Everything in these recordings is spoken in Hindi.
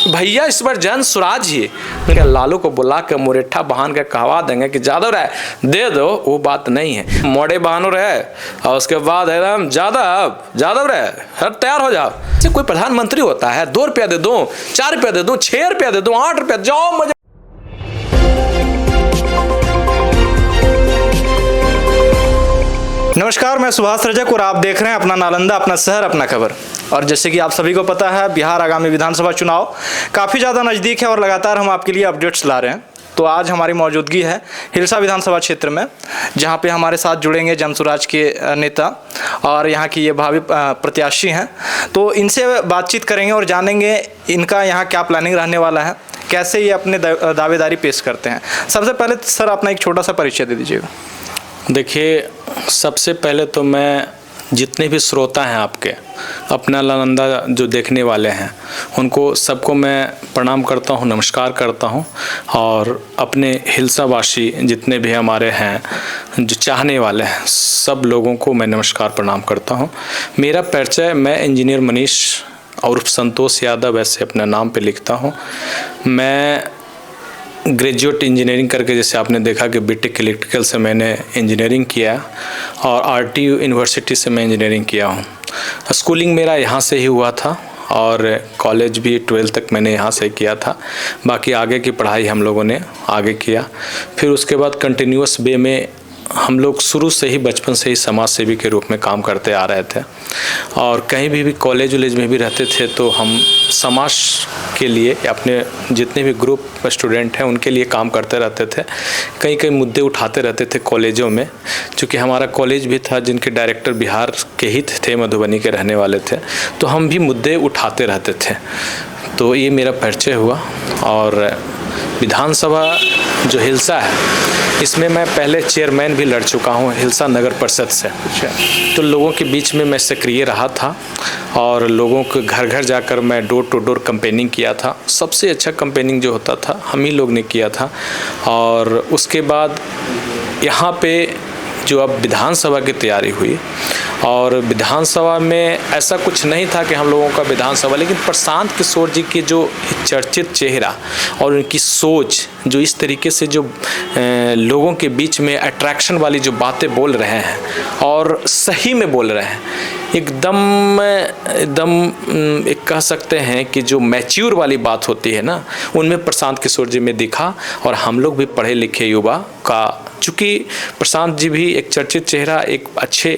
भैया इस बार जन स्वराज ही क्या लालू को बुला के मुरेठा बहान के कहवा देंगे कि जादव रहे दे दो, वो बात नहीं है। मोड़े बहानो रहे और उसके बाद एकदम जादव रहे हर तैयार हो जाओ। कोई प्रधानमंत्री होता है 2 रुपया दे दूं, 4 रुपया दे दूं, 6 रुपया दे दूं, 8 रुपया, जाओ मजा। नमस्कार, मैं सुभाष रजक और आप देख रहे हैं अपना नालंदा, अपना शहर, अपना खबर। और जैसे कि आप सभी को पता है, बिहार आगामी विधानसभा चुनाव काफ़ी ज़्यादा नज़दीक है और लगातार हम आपके लिए अपडेट्स ला रहे हैं। तो आज हमारी मौजूदगी है हिलसा विधानसभा क्षेत्र में, जहां पे हमारे साथ जुड़ेंगे जनसुराज के नेता और यहां की ये भावी प्रत्याशी हैं। तो इनसे बातचीत करेंगे और जानेंगे इनका यहाँ क्या प्लानिंग रहने वाला है, कैसे ये अपने दावेदारी पेश करते हैं। सबसे पहले सर अपना एक छोटा सा परिचय दे दीजिएगा। देखिए, सबसे पहले तो मैं जितने भी श्रोता हैं आपके अपना नालंदा जो देखने वाले हैं उनको सबको मैं प्रणाम करता हूं, नमस्कार करता हूं। और अपने हिलसावासी जितने भी हमारे हैं जो चाहने वाले हैं सब लोगों को मैं नमस्कार प्रणाम करता हूं। मेरा परिचय, मैं इंजीनियर मनीष और संतोष यादव ऐसे अपने नाम पे लिखता हूं। मैं ग्रेजुएट इंजीनियरिंग करके, जैसे आपने देखा कि बीटेक इलेक्ट्रिकल से मैंने इंजीनियरिंग किया और आरटीयू यूनिवर्सिटी से मैं इंजीनियरिंग किया हूँ। स्कूलिंग मेरा यहाँ से ही हुआ था और कॉलेज भी 12th तक मैंने यहाँ से किया था। बाकी आगे की पढ़ाई हम लोगों ने आगे किया। फिर उसके बाद कंटिन्यूअस वे में हम लोग शुरू से ही, बचपन से ही समाज सेवी के रूप में काम करते आ रहे थे और कहीं भी कॉलेज वॉलेज में भी रहते थे तो हम समाज के लिए, अपने जितने भी ग्रुप स्टूडेंट हैं उनके लिए काम करते रहते थे। कई मुद्दे उठाते रहते थे कॉलेजों में, क्योंकि हमारा कॉलेज भी था जिनके डायरेक्टर बिहार के ही थे, मधुबनी के रहने वाले थे, तो हम भी मुद्दे उठाते रहते थे। तो ये मेरा परिचय हुआ। और विधानसभा जो हिलसा है इसमें मैं पहले चेयरमैन भी लड़ चुका हूँ हिलसा नगर परिषद से। तो लोगों के बीच में मैं सक्रिय रहा था और लोगों के घर घर जाकर मैं डोर टू डोर कैंपेनिंग किया था। सबसे अच्छा कैंपेनिंग जो होता था हम ही लोग ने किया था। और उसके बाद यहाँ पे जो अब विधानसभा की तैयारी हुई और विधानसभा में ऐसा कुछ नहीं था कि हम लोगों का विधानसभा, लेकिन प्रशांत किशोर जी की जो चर्चित चेहरा और उनकी सोच, जो इस तरीके से जो लोगों के बीच में अट्रैक्शन वाली जो बातें बोल रहे हैं और सही में बोल रहे हैं, एकदम एक कह सकते हैं कि जो मैच्योर वाली बात होती है ना, उनमें प्रशांत किशोर जी में दिखा। और हम लोग भी पढ़े लिखे युवा का, चूँकि प्रशांत जी भी एक चर्चित चेहरा, एक अच्छे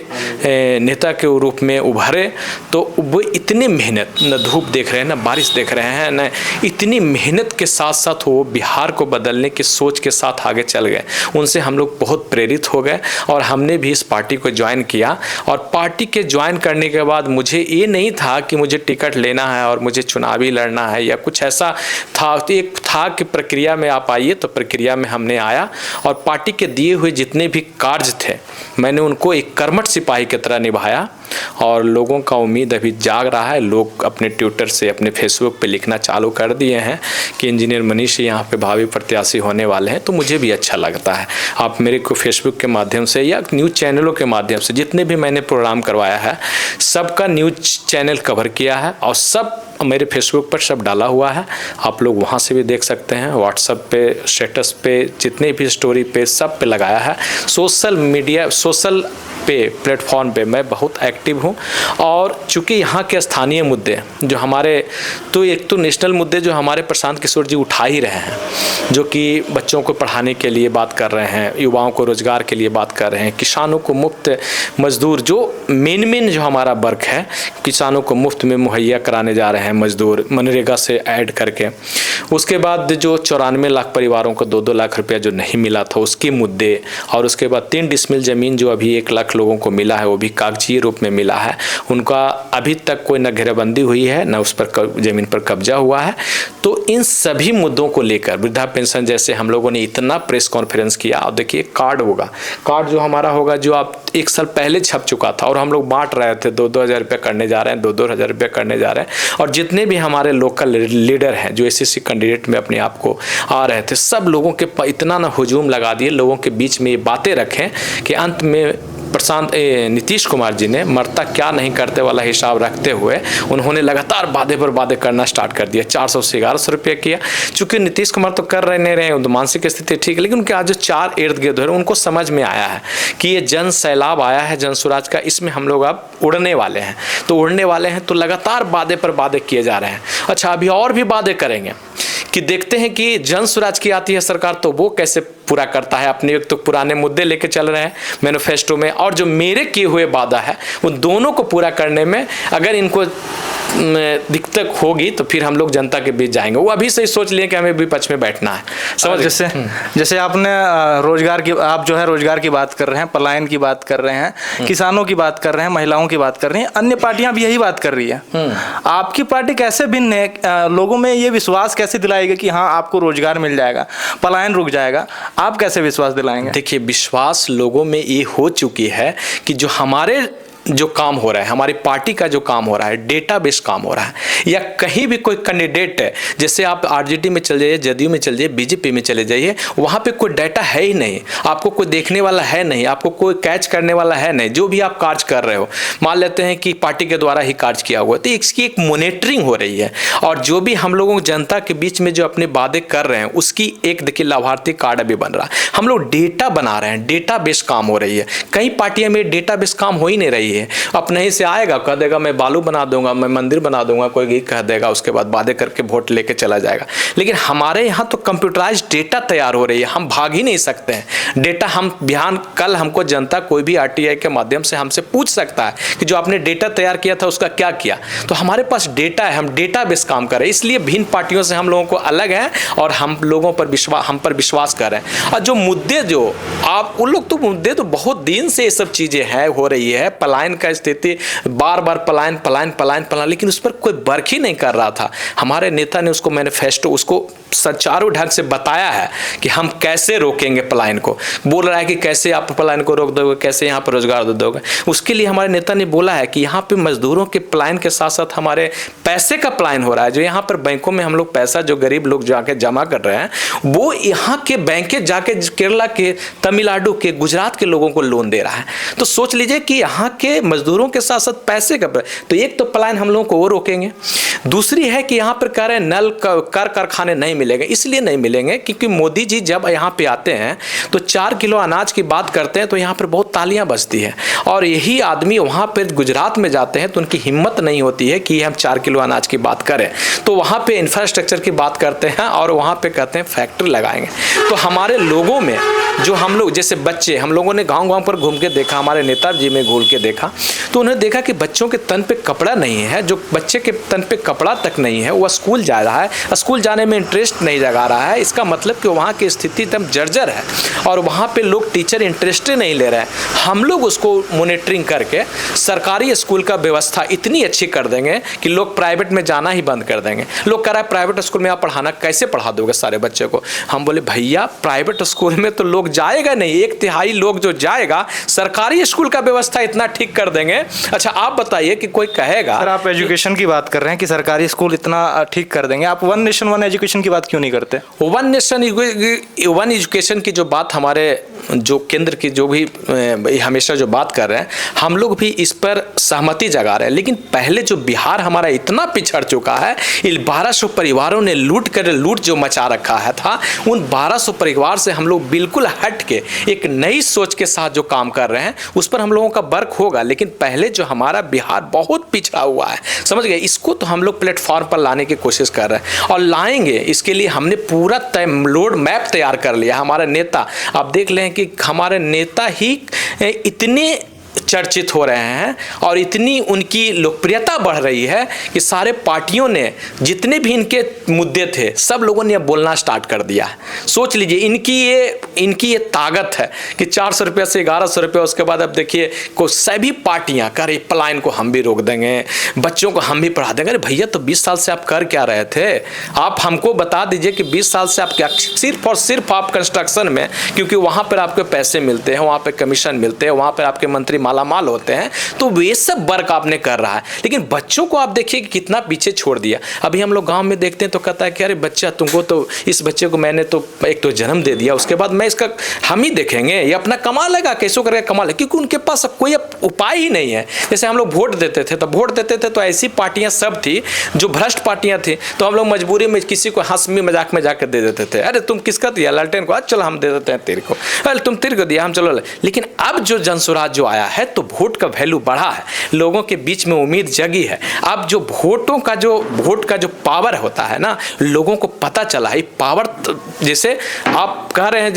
नेता के रूप में उभरे, तो वो इतनी मेहनत, न धूप देख रहे हैं, न बारिश देख रहे हैं, न इतनी मेहनत के साथ साथ वो बिहार को बदलने की सोच के साथ आगे चल गए। उनसे हम लोग बहुत प्रेरित हो गए और हमने भी इस पार्टी को ज्वाइन किया। और पार्टी के ज्वाइन करने के बाद मुझे ये नहीं था कि मुझे टिकट लेना है और मुझे चुनावी लड़ना है या कुछ ऐसा था। तो एक था कि प्रक्रिया में आप आइए, तो प्रक्रिया में हमने आया और पार्टी के दिए हुए जितने भी कार्य थे मैंने उनको एक कर्मठ सिपाही की तरह निभाया। और लोगों का उम्मीद अभी जाग रहा है। लोग अपने ट्विटर से, अपने फेसबुक पे लिखना चालू कर दिए हैं कि इंजीनियर मनीष यहाँ पे भावी प्रत्याशी होने वाले हैं। तो मुझे भी अच्छा लगता है। आप मेरे को फेसबुक के माध्यम से या न्यूज़ चैनलों के माध्यम से, जितने भी मैंने प्रोग्राम करवाया है सबका न्यूज़ चैनल कवर किया है और सब मेरे फेसबुक पर सब डाला हुआ है। आप लोग वहाँ से भी देख सकते हैं। व्हाट्सएप पे, स्टेटस पे, जितने भी स्टोरी पे, सब पे लगाया है। सोशल मीडिया, सोशल पे प्लेटफॉर्म पे मैं बहुत एक्टिव हूँ। और चूँकि यहाँ के स्थानीय मुद्दे जो हमारे, तो एक तो नेशनल मुद्दे जो हमारे प्रशांत किशोर जी उठा ही रहे हैं, जो कि बच्चों को पढ़ाने के लिए बात कर रहे हैं, युवाओं को रोजगार के लिए बात कर रहे हैं, किसानों को मुफ्त मजदूर, जो मेन जो हमारा वर्क है, किसानों को मुफ्त में मुहैया कराने जा रहे हैं मजदूर, मनरेगा से ऐड करके। उसके बाद जो 94 लाख परिवारों को 2-2 लाख रुपया जो नहीं मिला था उसके मुद्दे। और उसके बाद 3 डिसमिल ज़मीन जो अभी 1 लाख लोगों को मिला है, वो भी कागजी रूप में मिला है। उनका अभी तक कोई न घेराबंदी हुई है, न उस पर ज़मीन पर कब्जा हुआ है। तो इन सभी मुद्दों को लेकर, वृद्धा पेंशन जैसे हम लोगों ने इतना प्रेस कॉन्फ्रेंस किया। अब देखिए, कार्ड होगा, कार्ड जो हमारा होगा, जो आप 1 साल पहले छप चुका था और हम लोग बांट रहे थे, 2-2 हज़ार रुपये करने जा रहे हैं, 2-2 हज़ार रुपये करने जा रहे हैं। और जितने भी हमारे लोकल लीडर हैं जो एसएससी कैंडिडेट में अपने आप को आ रहे थे, सब लोगों के इतना ना हुजूम लगा दिए, लोगों के बीच में ये बातें रखें कि अंत में नीतीश कुमार जी ने मरता क्या नहीं करते वाला हिसाब रखते हुए उन्होंने लगातार वादे पर वादे करना स्टार्ट कर दिया। 400 से 1100 रुपये किया। चूंकि नीतीश कुमार तो कर नहीं रहे हैं, मानसिक स्थिति ठीक है, लेकिन उनके आज जो 4 इर्द गिर्द हो रहे हैं उनको समझ में आया है कि ये जन सैलाब आया है जन स्वराज का, इसमें हम लोग अब उड़ने वाले हैं। तो उड़ने वाले हैं तो लगातार वादे पर वादे किए जा रहे हैं। अच्छा, अभी और भी वादे करेंगे कि देखते हैं कि जन स्वराज की आती है सरकार तो वो कैसे पूरा करता है। अपने एक तो पुराने मुद्दे लेके चल रहे हैं मैनिफेस्टो में, और जो मेरे किए हुए वादा है उन दोनों को पूरा करने में अगर इनको दिक्कत होगी तो फिर हम लोग जनता के बीच जाएंगे। वो अभी से ही सोच लिए कि हमें विपक्ष में बैठना है। समझ जैसे आपने आप जो है रोजगार की बात कर रहे हैं, पलायन की बात कर रहे हैं, किसानों की बात कर रहे हैं, महिलाओं की बात कर रही हैं, अन्य पार्टियां भी यही बात कर रही है। आपकी पार्टी कैसे भिन्न है? लोगों में ये विश्वास कैसे दिलाएगा कि हाँ आपको रोजगार मिल जाएगा, पलायन रुक जाएगा? आप कैसे विश्वास दिलाएंगे? देखिए, विश्वास लोगों में ये हो चुकी है कि जो हमारे जो काम हो रहा है, हमारी पार्टी का जो काम हो रहा है, डेटाबेस काम हो रहा है, या कहीं भी कोई कैंडिडेट है, जैसे आप आरजेडी में चले जाइए, जदयू में चले जाइए, बीजेपी में चले जाइए, वहाँ पे कोई डाटा है ही नहीं, आपको कोई देखने वाला है नहीं, आपको कोई कैच करने वाला है नहीं। जो भी आप कार्य कर रहे हो, मान लेते हैं कि पार्टी के द्वारा ही कार्य किया हुआ, तो इसकी एक मॉनिटरिंग हो रही है। और जो भी हम लोगों जनता के बीच में जो अपने वादे कर रहे हैं उसकी एक देखिए लाभार्थी कार्ड अभी बन रहा है। हम लोग डेटा बना रहे हैं, डेटाबेस काम हो रही है। कई पार्टियां में डेटाबेस काम हो ही नहीं रही है। अपने ही से आएगा, कह देगा मैं बालू बना दूंगा, मैं मंदिर बना दूंगा, कोई कह देगा, उसके बाद वादे करके वोट लेके चला जाएगा। लेकिन हमारे यहाँ तो कंप्यूटराइज्ड डेटा तैयार हो रही है, हम भाग ही नहीं सकते हैं। डेटा हम बिहान कल हमको जनता कोई भी आरटीआई के माध्यम से हमसे पूछ सकता है कि जो आपने डेटा तैयार किया था उसका क्या किया। तो हमारे पास डेटा है, हम डेटाबेस काम कर रहे हैं, इसलिए भिन्न पार्टियों से हम लोगों को अलग है और हम लोगों पर विश्वास कर रहे हैं। और जो मुद्दे जो आप उन लोग तो मुद्दे तो बहुत दिन से ये सब चीजें हैं हो रही है, पलायन का स्थिति बार बार पलायन, लेकिन उस पर कोई वर्क ही नहीं कर रहा था। हमारे नेता ने उसको मैनिफेस्टो उसको सुचारू ढंग से बताया है कि हम कैसे रोकेंगे पलायन को। बोल रहा है कि कैसे आप पलायन को रोक दोगे, कैसे यहाँ पर रोजगार दे दोगे। उसके लिए हमारे नेता ने बोला है कि यहाँ पे मजदूरों के पलायन के साथ साथ हमारे पैसे का पलायन हो रहा है। जो यहाँ पर बैंकों में हम लोग पैसा जो गरीब लोग जाके जमा कर रहे हैं, वो यहाँ के बैंकें जाके केरला के, तमिलनाडु के, गुजरात के लोगों को लोन दे रहा है। तो सोच लीजिए कि यहाँ के मजदूरों के साथ साथ पैसे का, तो एक तो पलायन हम लोगों को वो रोकेंगे। दूसरी है कि यहाँ पर कह रहे हैं नल कर कारखाने नहीं मिलेंगे। इसलिए नहीं मिलेंगे क्योंकि मोदी जी जब यहाँ पे आते हैं तो 4 किलो अनाज की बात करते हैं तो यहाँ पर बहुत तालियां बजती है, और यही आदमी वहाँ पर गुजरात में जाते हैं तो उनकी हिम्मत नहीं होती है कि हम 4 किलो अनाज की बात करें। तो वहाँ पे इंफ्रास्ट्रक्चर की बात करते हैं और वहाँ पे कहते हैं फैक्ट्री लगाएंगे। तो हमारे लोगों में जो हम लोग जैसे बच्चे, हम लोगों ने गाँव पर घूम के देखा, हमारे नेताजी में घूम के देखा, तो उन्हें देखा कि बच्चों के तन पे कपड़ा नहीं है। जो बच्चे के तन पे कपड़ा तक नहीं है, वह स्कूल जा रहा है, स्कूल जाने में इंटरेस्ट नहीं जगा रहा है। इसका मतलब कि वहाँ की स्थिति एकदम जर्जर है और वहाँ पे लोग टीचर इंटरेस्ट नहीं ले रहे हैं। हम लोग उसको मॉनिटरिंग करके सरकारी स्कूल का व्यवस्था इतनी अच्छी कर देंगे कि लोग प्राइवेट में जाना ही बंद कर देंगे। लोग कह रहा है प्राइवेट स्कूल में आप पढ़ाना, कैसे पढ़ा दोगे सारे बच्चे को? हम बोले भैया प्राइवेट स्कूल में तो लोग जाएगा नहीं, 1/3 लोग जो जाएगा, सरकारी स्कूल का व्यवस्था इतना ठीक कर देंगे। अच्छा आप बताइए कि कोई कहेगा, सर आप एजुकेशन की बात कर रहे हैं कि सरकारी स्कूल इतना ठीक कर देंगे, आप वन नेशन वन एजुकेशन की बात क्यों नहीं करते? वन नेशन वन एजुकेशन की जो बात हमारे जो केंद्र की जो भी हमेशा जो बात कर रहे हैं, हम लोग भी इस पर सहमति जगा रहे हैं। लेकिन पहले जो बिहार हमारा इतना पिछड़ चुका है, इन 1200 परिवारों ने लूट जो मचा रखा है था, उन 1200 परिवार से हम लोग बिल्कुल हट के एक नई सोच के साथ जो काम कर रहे हैं उस पर हम लोगों का वर्क होगा। लेकिन पहले जो हमारा बिहार बहुत पिछड़ा हुआ है, समझ गए, इसको तो हम लोग प्लेटफॉर्म पर लाने की कोशिश कर रहे हैं और लाएंगे। इसके लिए हमने पूरा रोड मैप तैयार कर लिया। हमारे नेता, आप देख लें कि हमारे नेता ही इतने चर्चित हो रहे हैं और इतनी उनकी लोकप्रियता बढ़ रही है कि सारे पार्टियों ने जितने भी इनके मुद्दे थे सब लोगों ने बोलना स्टार्ट कर दिया है। सोच लीजिए इनकी ये ताकत है कि 400 रुपये से 1100 रुपये, उसके बाद अब देखिए को सभी पार्टियां कर पलायन को हम भी रोक देंगे, बच्चों को हम भी पढ़ा देंगे। अरे भैया तो 20 साल से आप कर क्या रहे थे? आप हमको बता दीजिए कि 20 साल से आप क्या, सिर्फ और सिर्फ आप कंस्ट्रक्शन में, क्योंकि वहाँ पर आपके पैसे मिलते हैं, वहाँ पर कमीशन मिलते हैं, वहाँ पर आपके मंत्री मालामाल होते हैं, तो वे सब वर्क आपने कर रहा है। लेकिन बच्चों को आप देखिए कि कितना पीछे छोड़ दिया। अभी हम लोग गांव में देखते हैं तो कहता है कि अरे बच्चा तुमको तो, इस बच्चे को मैंने तो एक तो जन्म दे दिया, उसके बाद मैं इसका हम ही देखेंगे, ये अपना कमा लेगा, कैसे करके कमा लेगा, क्योंकि उनके पास कोई उपाय ही नहीं है। जैसे हम लोग वोट देते थे तो ऐसी पार्टियां सब थी जो भ्रष्ट पार्टियां थी, तो हम लोग मजबूरी में किसी को हंसी मजाक में जाकर दे देते थे, अरे तुम किसका दिया, लालटेन को, चलो हम दे देते हैं तेरे को, अरे तुम तेरे को दिया, हम चलो। लेकिन अब जो जनसुराज जो आया है तो वोट का वैल्यू बढ़ा है, लोगों के बीच में उम्मीद जगी है। अब जो वोट का जो पावर होता है ना, लोगों को पता चला है पावर। जैसे आप कह रहे हैं,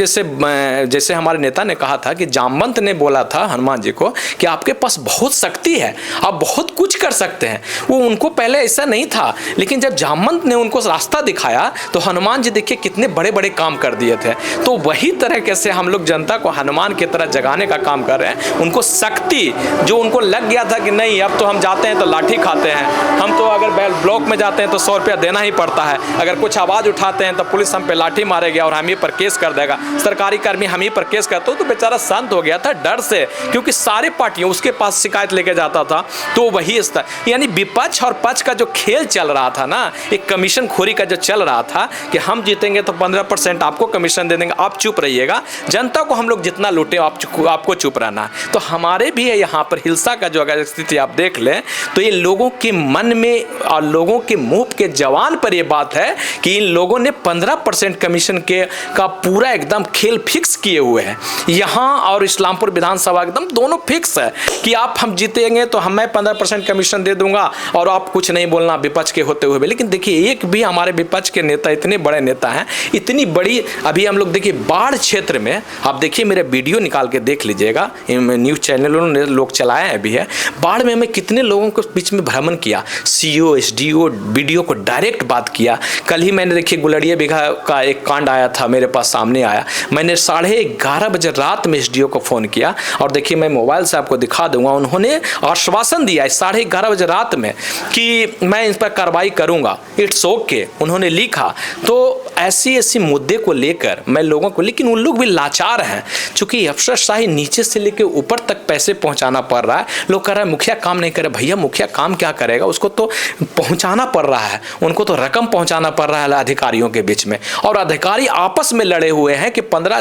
जैसे हमारे नेता ने कहा था कि जामवंत ने बोला था हनुमान जी को कि आपके पास बहुत शक्ति है, आप बहुत कुछ कर सकते हैं। वो उनको पहले ऐसा नहीं था, लेकिन जब जामवंत ने उनको रास्ता दिखाया तो हनुमान जी देखिए कितने बड़े बड़े काम कर दिए थे। तो वही तरीके से हम लोग जनता को हनुमान की तरह जगाने का काम कर रहे हैं। उनको शक्ति जो उनको लग गया था कि नहीं अब तो हम जाते हैं तो लाठी खाते हैं, हम तो अगर ब्लॉक में जाते हैं तो 100 रुपया देना ही पड़ता है, अगर कुछ आवाज़ उठाते हैं तो पुलिस हम पे लाठी मारेगा और हम ही पर केस कर देगा, सरकारी कर्मी हम ही पर केस करते हो। तो बेचारा शांत हो गया था डर से, क्योंकि सारे पार्टियों उसके पास शिकायत लेके जाता था। तो वही यानी विपक्ष और पक्ष का जो खेल चल रहा था ना, एक कमीशन खोरी का जो चल रहा था कि हम जीतेंगे तो 15% आपको कमीशन दे देंगे, आप चुप रहिएगा, जनता को हम लोग जितना लूटे आपको चुप रहना है। तो हमारे भी है यहाँ पर हिंसा का जो अगर स्थिति आप देख लें तो ये लोगों के मन में और लोगों के मुंह के जवान पर ये बात है कि इन लोगों ने 15% कमीशन का पूरा एकदम खेल फिक्स किए हुए हैं। यहाँ और इस्लामपुर विधानसभा एकदम दोनों फिक्स है कि आप हम जीतेंगे तो मैं 15% कमीशन दे दूंगा और आप कुछ नहीं बोलना विपक्ष के होते हुए भी। लेकिन देखिए एक भी हमारे विपक्ष के नेता, इतने बड़े नेता हैं, इतनी बड़ी अभी हम लोग देखिए बाढ़ क्षेत्र में, आप देखिए मेरे वीडियो निकाल के देख लीजिएगा, न्यूज़ चैनलों ने लोग चलाए भी है, बाढ़ में हमें कितने लोगों को बीच में भ्रमण किया, सीओ एसडीओ वीडियो को डायरेक्ट बात किया। कल ही मैंने देखिए गुलड़िया बीघा का एक कांड आया था, मेरे पास सामने आया, मैंने 11:30 बजे रात में एसडीओ को फ़ोन किया और देखिए मैं मोबाइल से आपको दिखा दूंगा, उन्होंने आश्वासन दिया 11:30 बजे रात में कि मैं इस पर कार्रवाई करूंगा, इट्स ओके उन्होंने लिखा। तो ऐसी मुद्दे को लेकर मैं लोगों को, लेकिन उन लोग भी लाचार हैं, चूंकि अफसरशाही नीचे से लेकर ऊपर तक पैसे पहुंचाना पड़ रहा है। लोग कह रहे हैं मुखिया काम नहीं करे, भैया मुखिया काम क्या करेगा, उसको तो पहुंचाना पड़ रहा है, उनको तो रकम पहुंचाना पड़ रहा है अधिकारियों के बीच में, और अधिकारी आपस में लड़े हुए हैं कि 15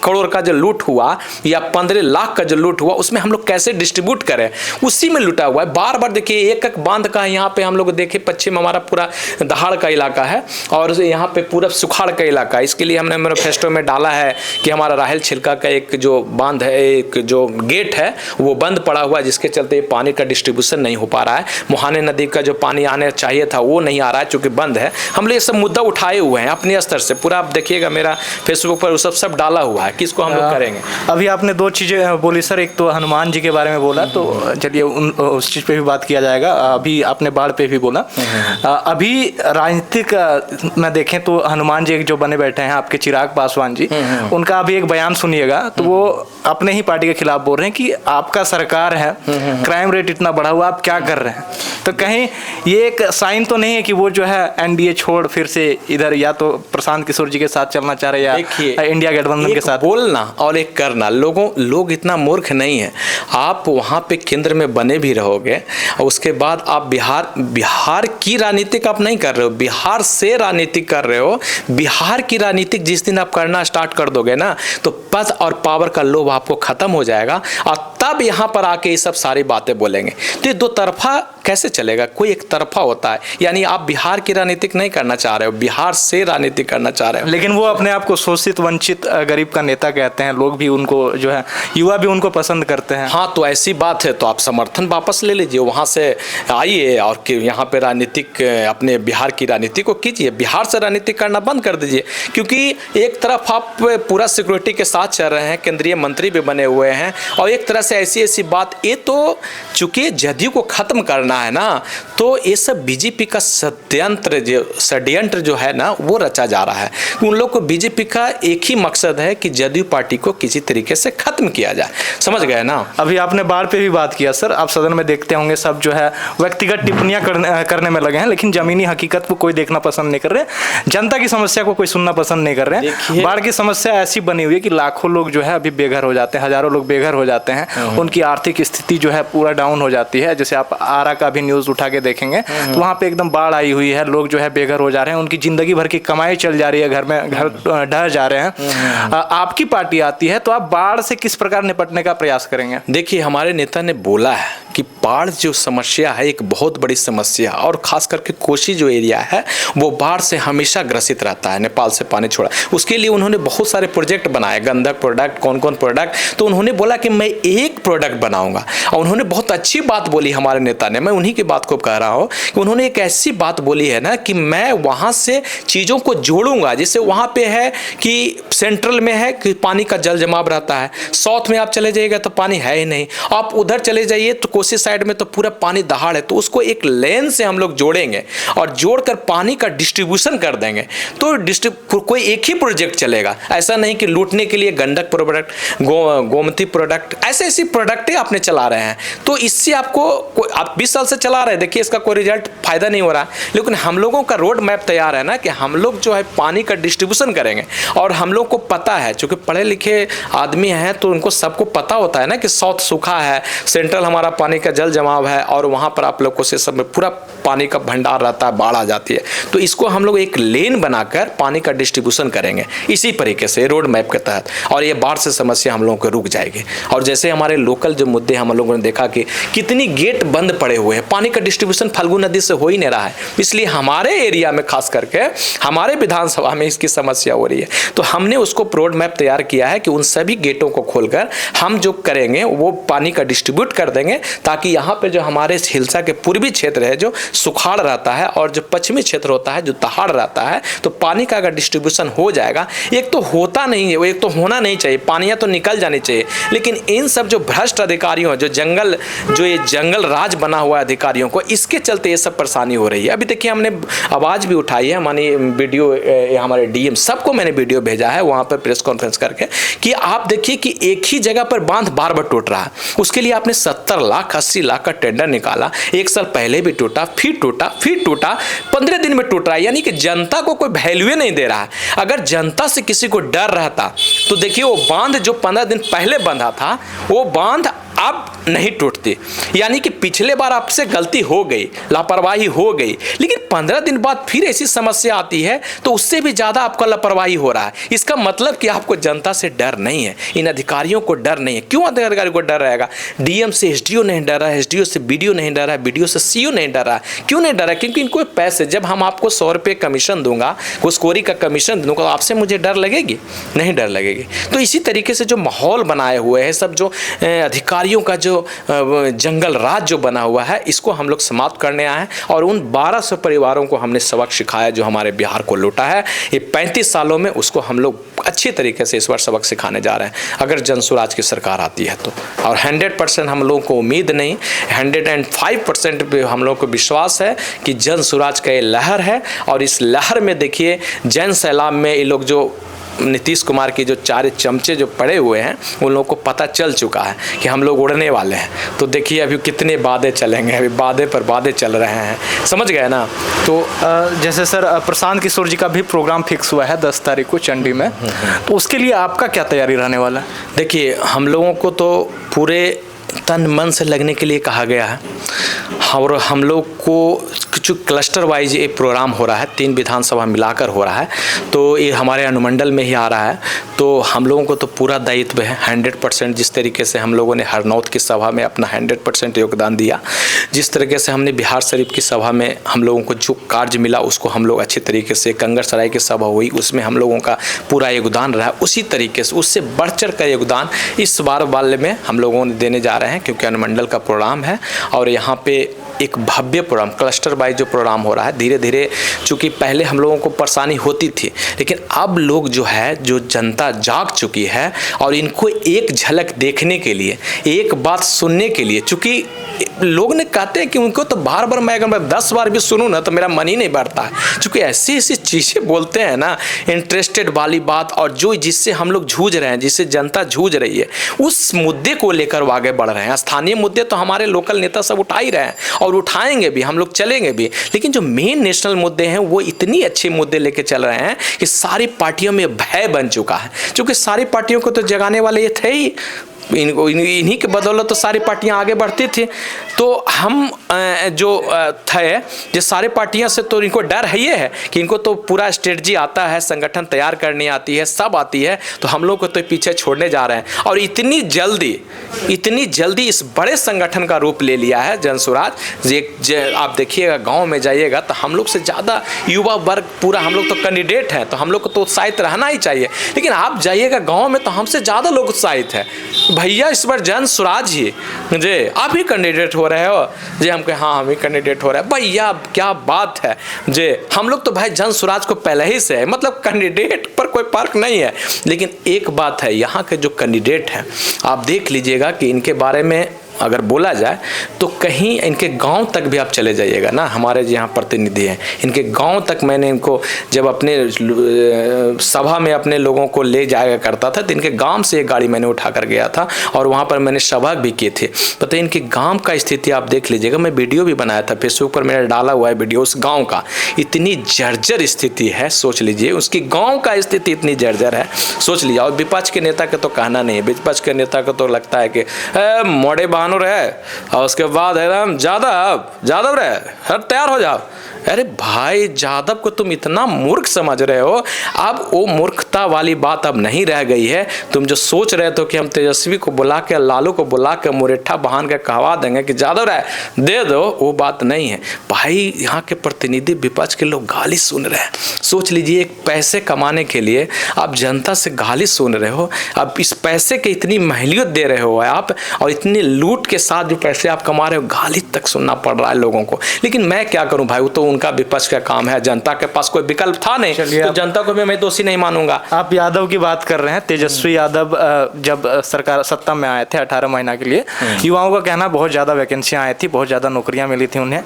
करोड़ का जो लूट हुआ या 15 लाख का जो लूट हुआ उसमें हम लोग कैसे डिस्ट्रीब्यूट करें, उसी में लूटा हुआ है। बार बार देखिए एक बांध का यहाँ पे हम लोग देखे, पश्चिम हमारा पूरा दहाड़ का इलाका है और यहाँ पे पूरा सुखाड़ का इलाका है। इसके लिए हमने मैनिफेस्टो में डाला है कि हमारा राहल छिलका का एक जो बांध है, एक जो गेट है वो बंद पड़ा हुआ है, जिसके चलते पानी का डिस्ट्रीब्यूशन नहीं हो पा रहा है। मुहाने नदी का जो पानी आने चाहिए था वो नहीं आ रहा है चूँकि बंद है। हम लोग ये सब मुद्दा उठाए हुए हैं अपने स्तर से, पूरा आप देखिएगा मेरा फेसबुक पर सब डाला हुआ है, किसको हम लोग करेंगे। अभी आपने दो चीज़ें बोली सर, एक तो हनुमान जी के बारे में बोला, तो चलिए उस चीज़ पे भी बात किया जाएगा। अभी आपने बाढ़ पे भी बोला। अभी राजनीतिक में देखें तो हनुमान जी एक जो बने बैठे हैं आपके चिराग पासवान जी, उनका अभी एक बयान सुनिएगा, तो वो अपने ही पार्टी के खिलाफ बोल रहे हैं कि आपका सरकार है, क्राइम रेट इतना बढ़ा हुआ, आप क्या कर रहे हैं। तो कहीं ये एक साइन तो नहीं है कि वो जो है एनडीए छोड़ फिर से इधर या तो प्रशांत किशोर जी के साथ चलना चाह रहे हैं या इंडिया गठबंधन के साथ। बोलना और एक करना, लोग इतना मूर्ख नहीं है। आप वहाँ पे केंद्र में बने भी रहोगे और उसके बाद आप बिहार की राजनीतिक आप नहीं कर रहे हो, बिहार से राजनीति कर रहे हो। बिहार की राजनीतिक जिस दिन आप करना स्टार्ट कर दोगे ना, तो पद और पावर का लोभ आपको खत्म हो जाएगा और तब यहाँ पर आके ये सब सारी बातें बोलेंगे। तो ये दो तरफा कैसे चलेगा, कोई एक तरफा होता है। यानी आप बिहार की राजनीतिक नहीं करना चाह रहे हो, बिहार से राजनीति करना चाह रहे हो। लेकिन वो अपने आप को शोषित वंचित गरीब का नेता कहते हैं, लोग भी उनको जो है युवा भी उनको पसंद करते हैं। हाँ, तो ऐसी बात है तो आप समर्थन वापस ले लीजिए, वहाँ से आइए और यहाँ पे राजनीतिक अपने बिहार की राजनीति को कीजिए, बिहार से राजनीति करना बंद कर दीजिए। क्योंकि एक तरफ आप पूरा सिक्योरिटी के साथ चल रहे हैं, केंद्रीय मंत्री भी बने हुए हैं, और एक तरह से ऐसी बात, ये तो चूंकि जदयू को खत्म करना करना है ना, तो ये सब बीजेपी का षड्यंत्र जो है ना वो रचा जा रहा है। उन लोग को बीजेपी का एक ही मकसद है कि जदयू पार्टी को किसी तरीके से खत्म किया जाए। समझ गए ना। अभी आपने बाढ़ पे भी बात किया सर, आप सदन में देखते होंगे सब जो है व्यक्तिगत टिप्पणियां करने में लगे हैं, लेकिन जमीनी हकीकत को कोई देखना पसंद नहीं कर रहे, जनता की समस्या को कोई सुनना पसंद नहीं कर रहे हैं। बाढ़ की समस्या ऐसी बनी हुई है कि लाखों लोग जो है अभी बेघर हो जाते हैं, हजारों लोग बेघर हो जाते हैं, उनकी आर्थिक स्थिति जो है पूरा डाउन हो जाती है। जैसे आप आरा का भी न्यूज उठा के देखेंगे तो वहाँ पे एकदम बाढ़ आई हुई है, लोग जो है बेघर हो जा रहे हैं, उनकी जिंदगी भर की कमाई चल जा रही है, घर ढह जा रहे हैं। आपकी पार्टी आती है तो आप बाढ़ से किस प्रकार निपटने का प्रयास करेंगे? देखिए, हमारे नेता ने बोला है कि बाढ़ जो समस्या है एक बहुत बड़ी समस्या, और खास करके कोसी जो एरिया है वो बाढ़ से हमेशा ग्रसित रहता है। नेपाल से पानी छोड़ा, उसके लिए उन्होंने बहुत सारे प्रोजेक्ट बनाए, गंधक प्रोडक्ट, कौन कौन प्रोडक्ट। तो उन्होंने बोला कि मैं एक प्रोडक्ट बनाऊंगा, और उन्होंने बहुत अच्छी बात बोली हमारे नेता ने। मैं उन्हीं की बात को कह रहा हूँ कि उन्होंने एक ऐसी बात बोली है ना कि मैं वहाँ से चीज़ों को जोड़ूंगा। जैसे वहाँ पे है कि सेंट्रल में है कि पानी का जल जमाव रहता है, साउथ में आप चले जाइएगा तो पानी है ही नहीं, आप उधर चले जाइए तो कोसी साइड में तो पूरा पानी दहाड़ है। तो उसको एक लेन से हम लोग जोड़ेंगे और जोड़कर पानी का डिस्ट्रीब्यूशन कर देंगे, तो कोई एक ही प्रोजेक्ट चलेगा। ऐसा नहीं कि लूटने के लिए गंडक प्रोडक्ट, गोमती प्रोडक्ट, ऐसे ऐसी प्रोडक्टें आपने चला रहे हैं। तो इससे आपको आप 20 साल से चला रहे हैं, देखिए इसका कोई रिजल्ट फायदा नहीं हो रहा। लेकिन हम लोगों का रोड मैप तैयार है ना कि हम लोग जो है पानी का डिस्ट्रीब्यूशन करेंगे। और हम लोग को पता है, चूंकि पढ़े लिखे आदमी हैं तो उनको सबको पता होता है ना कि साउथ सूखा है, सेंट्रल हमारा पानी का जल जमाव है, और वहाँ पर आप लोग को से सब में पूरा पानी का भंडार रहता है, बाढ़ आ जाती है। तो इसको हम लोग एक लेन बनाकर पानी का डिस्ट्रीब्यूशन करेंगे इसी तरीके से रोड मैप के तहत, और ये बाढ़ से समस्या हम लोगों को रुक जाएगी। और जैसे हमारे लोकल जो मुद्दे हम लोगों ने देखा कि कितनी गेट बंद पड़े हुए हैं, पानी का डिस्ट्रीब्यूशन फाल्गु नदी से हो ही नहीं रहा है, इसलिए हमारे एरिया में खास करके हमारे विधानसभा में इसकी समस्या हो रही है। तो हमने उसको रोड मैप तैयार किया है कि उन सभी गेटों को खोलकर हम जो करेंगे वो पानी का डिस्ट्रीब्यूट कर देंगे, ताकि यहाँ पे जो हमारे हिलसा के पूर्वी क्षेत्र है जो सुखाड़ रहता है, और जो पश्चिमी क्षेत्र होता है जो दहाड़ रहता है, तो पानी का अगर डिस्ट्रीब्यूशन हो जाएगा, एक तो होता नहीं है, वो एक तो होना नहीं चाहिए, पानियाँ तो निकल जानी चाहिए, लेकिन इन सब जो भ्रष्ट अधिकारियों जो ये जंगल राज बना हुआ है अधिकारियों को, इसके चलते ये सब परेशानी हो रही है। अभी देखिए हमने आवाज़ भी उठाई है, मानी वीडियो हमारे डीएम सबको मैंने वीडियो भेजा है वहाँ पर प्रेस कॉन्फ्रेंस करके, कि आप देखिए कि एक ही जगह पर बांध बार बार टूट रहा है। उसके लिए आपने 70 लाख 80 लाख का टेंडर निकाला, एक साल पहले भी टूटा, फिर टूटा, फिर टूटा, 15 दिन में टूट रहा है। यानी कि जनता को कोई वैल्यू नहीं दे रहा है। अगर जनता से किसी को डर रहता तो देखिए वो बांध जो 15 दिन पहले बंधा था वो बांध अब नहीं टूटती। यानी कि पिछले बार आपसे गलती हो गई, लापरवाही हो गई, लेकिन 15 दिन बाद फिर ऐसी समस्या आती है तो उससे भी ज़्यादा आपका लापरवाही हो रहा है। इसका मतलब कि आपको जनता से डर नहीं है, इन अधिकारियों को डर नहीं है। क्यों अधिकारी को डर रहेगा? डीएम से एसडीओ नहीं डर रहा है, एसडीओ से बीडीओ नहीं डर रहा है, बीडीओ से सीओ नहीं डर रहा है। क्यों नहीं डर रहा है? क्योंकि इनको पैसे, जब हम आपको 100 रुपये कमीशन दूंगा, घुसखोरी का कमीशन दूंगा, तो आपसे मुझे डर लगेगी? नहीं डर लगेगी। तो इसी तरीके से जो माहौल बनाए हुए हैं सब, जो अधिकारियों का जो जंगल राज जो बना हुआ है, इसको हम लोग समाप्त करने आए हैं। और उन 1200 परिवारों को हमने सबक सिखाया जो हमारे बिहार को लूटा है। ये 35 सालों में उसको हम लोग अच्छी तरीके से इस बार सबक सिखाने जा रहे हैं, अगर जनसुराज की सरकार आती है तो। और 100% हम लोगों को उम्मीद नहीं, 105% पे हम लोगों को विश्वास है कि जनसुराज का ये लहर है। और इस लहर में देखिए जन सैलाब में ये लोग जो नीतीश कुमार की जो 4 चमचे जो पड़े हुए हैं, उन लोगों को पता चल चुका है कि हम लोग उड़ने वाले हैं। तो देखिए अभी कितने वादे चलेंगे, अभी वादे पर वादे चल रहे हैं, समझ गए ना। तो जैसे सर प्रशांत किशोर जी का भी प्रोग्राम फिक्स हुआ है 10 तारीख को चंडी में, तो उसके लिए आपका क्या तैयारी रहने वाला है? देखिए हम लोगों को तो पूरे तन मन से लगने के लिए कहा गया है, और हम लोग को कुछ क्लस्टर वाइज ये प्रोग्राम हो रहा है, 3 विधानसभा मिलाकर हो रहा है, तो ये हमारे अनुमंडल में ही आ रहा है। तो हम लोगों को तो पूरा दायित्व है 100%। जिस तरीके से हम लोगों ने हरनौत की सभा में अपना 100% योगदान दिया, जिस तरीके से हमने बिहार शरीफ की सभा में हम लोगों को जो कार्य मिला उसको हम लोग अच्छे तरीके से, कंगरसराय की सभा हुई उसमें हम लोगों का पूरा योगदान रहा, उसी तरीके से उससे बढ़ चढ़ कर योगदान इस बार वाले में हम लोगों ने देने जा रहे हैं, क्योंकि अनुमंडल का प्रोग्राम है। और यहाँ पे एक भव्य प्रोग्राम, क्लस्टर वाइज जो प्रोग्राम हो रहा है, धीरे धीरे, चूँकि पहले हम लोगों को परेशानी होती थी, लेकिन अब लोग जो है, जो जनता जाग चुकी है और इनको एक झलक देखने के लिए, एक बात सुनने के लिए, चूँकि लोग ने कहते हैं कि उनको तो बार बार मैं अगर 10 बार भी सुनूं ना तो मेरा मन ही नहीं बढ़ता है, क्योंकि ऐसी ऐसी चीज़ें बोलते हैं ना, इंटरेस्टेड वाली बात, और जो जिससे हम लोग जूझ रहे हैं, जिससे जनता जूझ रही है, उस मुद्दे को लेकर वो आगे बढ़ रहे हैं। स्थानीय मुद्दे तो हमारे लोकल नेता सब उठा ही रहे हैं और उठाएंगे भी, हम लोग चलेंगे भी, लेकिन जो मेन नेशनल मुद्दे हैं वो इतनी अच्छे मुद्दे लेके चल रहे हैं कि सारी पार्टियों में भय बन चुका है, क्योंकि सारी पार्टियों को तो जगाने वाले ये थे ही, इन्हीं के बदौलत तो सारी पार्टियां आगे बढ़ती थी। तो हम जो थे, ये सारी पार्टियां से तो इनको डर है, ये है कि इनको तो पूरा स्ट्रेटजी आता है, संगठन तैयार करनी आती है, सब आती है, तो हम लोग को तो पीछे छोड़ने जा रहे हैं। और इतनी जल्दी इस बड़े संगठन का रूप ले लिया है जनसुराज। आप देखिएगा, गाँव में जाइएगा तो हम लोग से ज़्यादा युवा वर्ग पूरा, हम लोग तो कैंडिडेट हैं तो हम लोग को तो उत्साहित रहना ही चाहिए, लेकिन आप जाइएगा गाँव में तो हमसे ज़्यादा लोग उत्साहित है। भैया इस बार जनसुराज ही जी आप ही कैंडिडेट हो रहे हो जी, हम कहे हाँ हम ही कैंडिडेट हो रहे हैं। भैया क्या बात है जी, हम लोग तो भाई जनसुराज को पहले ही से है, मतलब कैंडिडेट पर कोई फर्क नहीं है। लेकिन एक बात है, यहाँ के जो कैंडिडेट हैं आप देख लीजिएगा कि इनके बारे में अगर बोला जाए तो कहीं इनके गांव तक भी आप चले जाइएगा ना, हमारे यहाँ प्रतिनिधि हैं, इनके गांव तक मैंने इनको जब अपने सभा में अपने लोगों को ले जाया करता था तो इनके गांव से एक गाड़ी मैंने उठा कर गया था और वहाँ पर मैंने सभा भी की थी। पता है इनके गांव का स्थिति आप देख लीजिएगा, मैं वीडियो भी बनाया था फेसबुक पर, मैंने डाला हुआ है वीडियो। उस गाँव का इतनी जर्जर स्थिति है, सोच लीजिए उसकी गाँव का स्थिति इतनी जर्जर है, सोच लीजिए। और विपक्ष के नेता का तो कहना नहीं है, विपक्ष के नेता को तो लगता है कि मोड़े है, और उसके बाद है ना जादव रहे हर तैयार हो जाओ। अरे भाई जादव को तुम इतना मूर्ख समझ रहे हो, अब वो मूर्खता वाली बात अब नहीं रह गई है। तुम जो सोच रहे थे कि हम तेजस्वी को बुला के, लालू को बुला के मुरेठा बहान के कहवा देंगे कि जादव रहे दे दो, वो बात नहीं है भाई। यहाँ के प्रतिनिधि विपक्ष के लोग गाली सुन रहे हैं, सोच लीजिए एक पैसे कमाने के लिए आप जनता से गाली सुन रहे हो। अब इस पैसे के इतनी महलियत दे रहे हो आप, और इतनी लूट के साथ जो पैसे आप कमा रहे हो, गाली तक सुनना पड़ रहा है लोगों को। लेकिन मैं क्या करूं भाई, वो तो उनका विपक्ष का काम है, जनता के पास कोई विकल्प था नहीं, तो जनता को भी मैं दोषी नहीं मानूंगा। आप यादव की बात कर रहे हैं, तेजस्वी यादव जब सरकार सत्ता में आए थे 18 महीना के लिए, युवाओं का कहना बहुत ज़्यादा वैकेंसियाँ आई थी, बहुत ज़्यादा नौकरियाँ मिली थी उन्हें,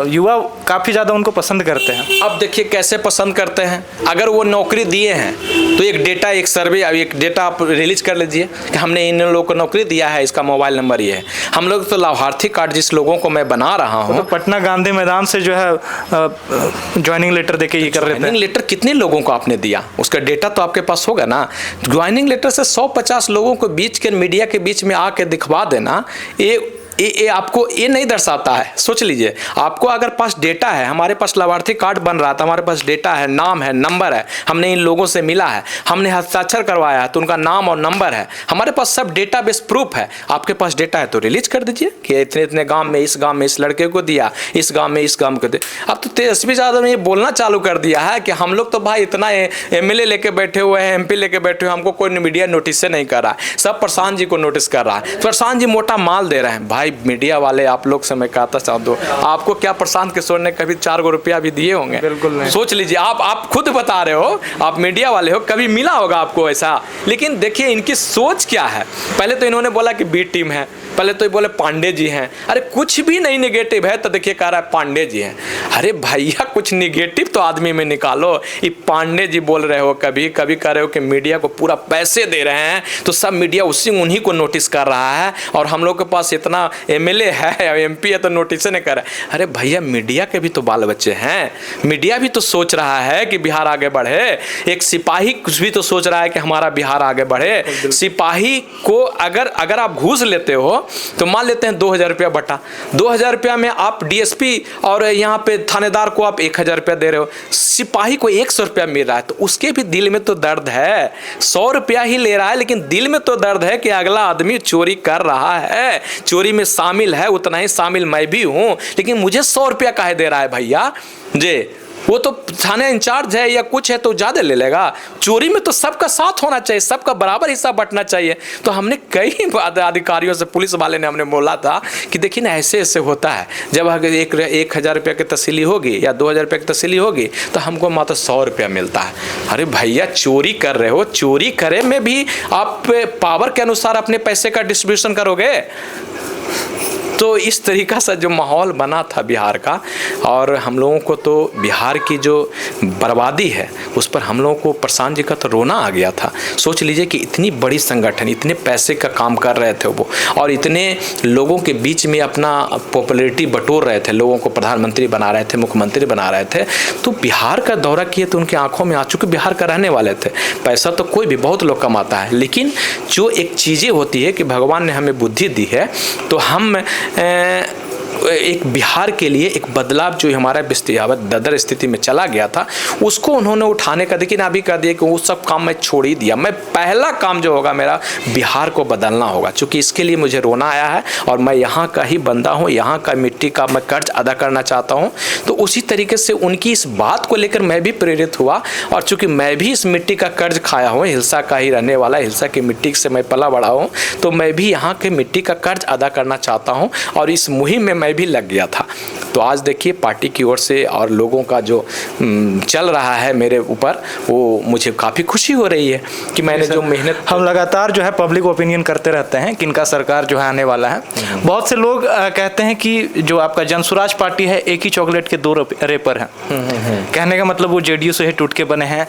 युवा काफ़ी ज़्यादा उनको पसंद करते हैं। अब देखिए कैसे पसंद करते हैं, अगर वो नौकरी दिए हैं तो एक डेटा, एक सर्वे, एक डेटा आप रिलीज कर लीजिए कि हमने इन लोगों को नौकरी दिया है, इसका मोबाइल नंबर ये है। हम लोग तो लाभार्थी कार्ड जिस लोगों को मैं बना रहा हूँ, तो पटना गांधी मैदान से जो है ज्वाइनिंग लेटर देके ये कर रहे हैं। ज्वाइनिंग लेटर कितने लोगों को आपने दिया, उसका डेटा तो आपके पास होगा ना। ज्वाइनिंग लेटर से 150 लोगों को बीच के मीडिया के बीच में आके दिखवा देना, ये आपको ये नहीं दर्शाता है। सोच लीजिए, आपको अगर पास डेटा है, हमारे पास लाभार्थी कार्ड बन रहा था, हमारे पास डेटा है, नाम है, नंबर है, हमने इन लोगों से मिला है, हमने हस्ताक्षर करवाया है तो उनका नाम और नंबर है, हमारे पास सब डेटा बेस प्रूफ है। आपके पास डेटा है तो रिलीज कर दीजिए कि इतने इतने गांव में इस लड़के को दिया, इस गांव में इस गांव को दिया। अब तो तेजस्वी यादव ने ये बोलना चालू कर दिया है कि हम लोग तो भाई इतना MLA लेके बैठे हुए हैं, MP लेके बैठे हुए हैं, हमको कोई मीडिया नोटिस से नहीं कर रहा है, सब प्रशांत जी को नोटिस कर रहा है, प्रशांत जी मोटा माल दे रहे हैं। भाई मीडिया वाले आप लोग से मैं कहता चाहता हूँ, आपको क्या प्रशांत किशोर ने कभी 4 रुपया भी दिए होंगे? बिल्कुल नहीं। सोच लीजिए, आप खुद बता रहे हो, आप मीडिया वाले हो, कभी मिला होगा आपको ऐसा? लेकिन देखिए इनकी सोच क्या है। पहले तो इन्होंने बोला कि बी टीम है, पहले तो ये बोले पांडे जी हैं। अरे कुछ भी नहीं नेगेटिव है तो देखिए कह रहा है पांडे जी हैं। अरे भैया कुछ नेगेटिव तो आदमी में निकालो। ये पांडे जी बोल रहे हो, कभी कभी कह रहे हो कि मीडिया को पूरा पैसे दे रहे हैं, तो सब मीडिया उन्हीं को नोटिस कर रहा है, और हम लोग के पास इतना MLA है या MP है तो नोटिस नहीं कर रहा है। अरे भैया मीडिया के भी तो बाल बच्चे हैं, मीडिया भी तो सोच रहा है कि बिहार आगे बढ़े। एक सिपाही कुछ भी तो सोच रहा है कि हमारा बिहार आगे बढ़े। सिपाही को अगर आप घूस लेते हो तो मान लेते हैं 2000 रुपया बटा 2000 रुपया में आप DSP और यहाँ पे थानेदार को आप 1000 रुपया दे रहे हो, सिपाही को 100 रुपया मिल रहा है, तो उसके भी दिल में तो दर्द है। 100 रुपया ही ले रहा है लेकिन दिल में तो दर्द है कि अगला आदमी चोरी कर रहा है, चोरी में शामिल है, उतना ही शामिल मैं भी हूँ, लेकिन मुझे 100 रुपया काहे दे रहा है भैया जी? वो तो थाने इंचार्ज है या कुछ है तो ज़्यादा ले लेगा। चोरी में तो सबका साथ होना चाहिए, सबका बराबर हिस्सा बंटना चाहिए। तो हमने कई अधिकारियों से, पुलिस वाले ने हमने बोला था कि देखिए ना ऐसे ऐसे होता है, जब अगर 1000 रुपये की तहसीली होगी या 2000 रुपये की तहसीली होगी तो हमको मात्र 100 रुपया मिलता है। अरे भैया चोरी कर रहे हो, चोरी करे में भी आप पावर के अनुसार अपने पैसे का डिस्ट्रीब्यूशन करोगे। तो इस तरीक़ा से जो माहौल बना था बिहार का, और हम लोगों को तो बिहार की जो बर्बादी है उस पर हम लोगों को प्रशांत जी का तो रोना आ गया था। सोच लीजिए कि इतनी बड़ी संगठन, इतने पैसे का काम कर रहे थे वो, और इतने लोगों के बीच में अपना पॉपुलैरिटी बटोर रहे थे, लोगों को प्रधानमंत्री बना रहे थे, मुख्यमंत्री बना रहे थे। तो बिहार का दौरा किए तो उनकी आंखों में आंसू, के बिहार का रहने वाले थे। पैसा तो कोई भी बहुत लोग कमाता है, लेकिन जो एक चीज़ें होती है कि भगवान ने हमें बुद्धि दी है, तो हम एक बिहार के लिए एक बदलाव जो हमारा ददर स्थिति में चला गया था उसको उन्होंने उठाने का, लेकिन अभी कह दिया कि वो सब काम मैं छोड़ ही दिया। मैं पहला काम जो होगा मेरा बिहार को बदलना होगा, क्योंकि इसके लिए मुझे रोना आया है और मैं यहाँ का ही बंदा हूँ, यहाँ का मिट्टी का मैं कर्ज अदा करना चाहता हूँ। तो उसी तरीके से उनकी इस बात को लेकर मैं भी प्रेरित हुआ, और चूँकि मैं भी इस मिट्टी का कर्ज खाया हूँ, हिलसा का ही रहने वाला, हिलसा की मिट्टी से मैं पला बड़ा हूँ, तो मैं भी यहाँ के मिट्टी का कर्ज अदा करना चाहता हूँ, और इस मुहिम में मैं भी लग गया था। तो आज देखिए पार्टी की ओर से और लोगों का जो चल रहा है मेरे ऊपर, वो मुझे काफ़ी खुशी हो रही है कि मैंने जो मेहनत, हम लगातार जो है पब्लिक ओपिनियन करते रहते हैं कि इनका सरकार जो है आने वाला है। बहुत से लोग कहते हैं कि जो आपका जनसुराज पार्टी है एक ही चॉकलेट के दो रेपर हैं। कहने का मतलब वो जेडीयू से ही टूट के बने हैं।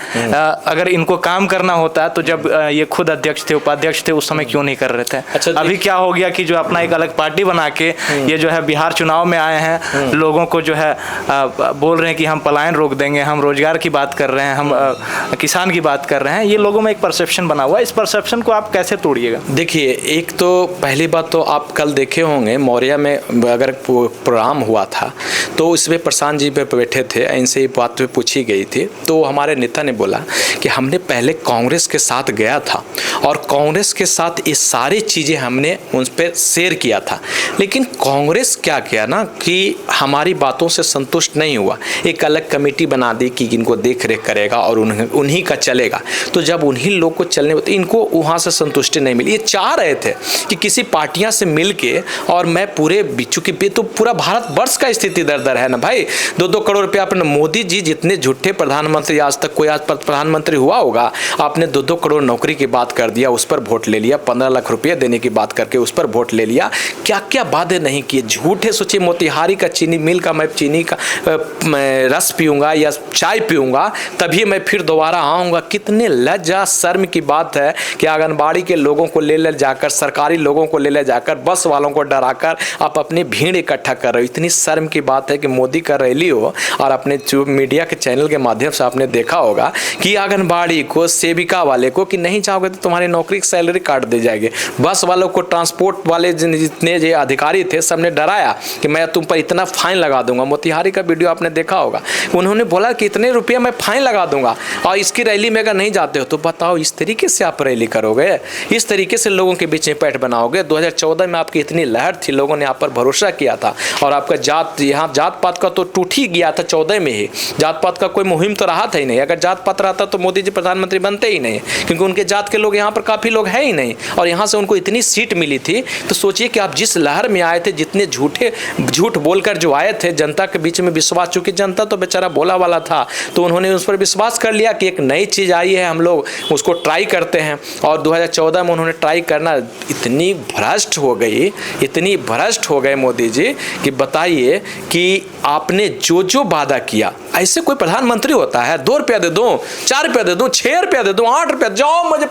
अगर इनको काम करना होता तो जब ये खुद अध्यक्ष थे, उपाध्यक्ष थे, उस समय क्यों नहीं कर रहे थे? अच्छा, अभी क्या हो गया कि जो अपना एक अलग पार्टी बना के ये जो है बिहार चुनाव में आए हैं, लोगों को जो है बोल रहे हैं कि हम पलायन रोक देंगे, हम रोजगार की बात कर रहे हैं, हम किसान की बात कर रहे हैं। ये लोगों में एक परसेप्शन बना हुआ है, इस परसेप्शन को आप कैसे तोड़िएगा? देखिए, एक तो पहली बात तो आप कल देखे होंगे मौर्या में अगर प्रोग्राम हुआ था तो इसमें प्रशांत जी पे बैठे थे, इनसे ये बात पे पूछी गई थी, तो हमारे नेता ने बोला कि हमने पहले कांग्रेस के साथ गया था और कांग्रेस के साथ ये सारी चीज़ें हमने उन पर शेयर किया था, लेकिन कांग्रेस क्या किया ना कि हमारी बातों से संतुष्ट नहीं हुआ, एक अलग कमेटी बना दी कि इनको देख रेख करेगा और उन्हीं का चलेगा। तो जब उन्हीं लोग को चलने तो इनको वहाँ से संतुष्टि नहीं मिली। ये चाह रहे थे कि किसी पार्टियां से मिल के, और मैं पूरे चूँकि तो पूरा भारत वर्ष का स्थिति दर है ना भाई, 2-2 करोड़ रुपया अपने मोदी जी जितने झूठे प्रधानमंत्री, आज तक कोई आज प्रधानमंत्री हुआ होगा, आपने 2-2 करोड़ नौकरी की बात कर दिया, उस पर वोट ले लिया, 15 लाख रुपया देने की बात करके उस पर वोट ले लिया, क्या क्या वादे नहीं किए, झूठे सोचिए मोतिहारी का चीनी मिल का मैं चीनी का रस पीऊँगा या चाय पीऊँगा तभी मैं फिर दोबारा आऊँगा। कितने लज्जा शर्म की बात है कि आंगनबाड़ी के लोगों को ले जाकर, सरकारी लोगों को ले जाकर, बस वालों को डराकर आप अपनी भीड़ इकट्ठा कर रहे हो। इतनी शर्म की बात है कि मोदी का रैली हो और अपने जो मीडिया के चैनल के माध्यम से आपने देखा होगा कि आंगनबाड़ी को, सेविका वाले को कि नहीं चाहोगे तो तुम्हारी नौकरी की सैलरी काट दी जाएगी। बस वालों को, ट्रांसपोर्ट वाले जितने जो अधिकारी थे सबने डराया कि मैं तुम पर इतना फाइन लगा दूंगा। मोतिहारी का वीडियो आपने देखा होगा, उन्होंने बोला कि इतने रुपये मैं फाइन लगा दूंगा और इसकी रैली में अगर नहीं जाते हो तो बताओ इस तरीके से आप रैली करोगे, इस तरीके से लोगों के बीच में पैठ बनाओगे। 2014 में आपकी इतनी लहर थी, लोगों ने आप पर भरोसा किया था और आपका यहाँ जात पात का तो टूट ही गया था। 14 में ही जात पात का कोई मुहिम तो रहा था ही नहीं। अगर जात पात रहता तो मोदी जी प्रधानमंत्री बनते ही नहीं, क्योंकि उनके जात के लोग यहाँ पर काफ़ी लोग हैं ही नहीं, और यहाँ से उनको इतनी सीट मिली थी। तो सोचिए कि आप जिस लहर में आए थे, जितने झूठ बोलकर जो आए थे, जनता के बीच में विश्वास, चूँकि जनता तो बेचारा बोला वाला था, तो उन्होंने उस पर विश्वास कर लिया कि एक नई चीज़ आई है, हम लोग उसको ट्राई करते हैं। और 2014 में उन्होंने ट्राई करना, इतनी भ्रष्ट हो गई, इतनी भ्रष्ट हो गए मोदी जी कि बताइए कि आपने जो वादा किया, ऐसे कोई प्रधानमंत्री होता है? 2 रुपया दे दूं, 4 रुपया दे दूं, 6 रुपया दे दूं, 8 रुपया, जाओ मुझे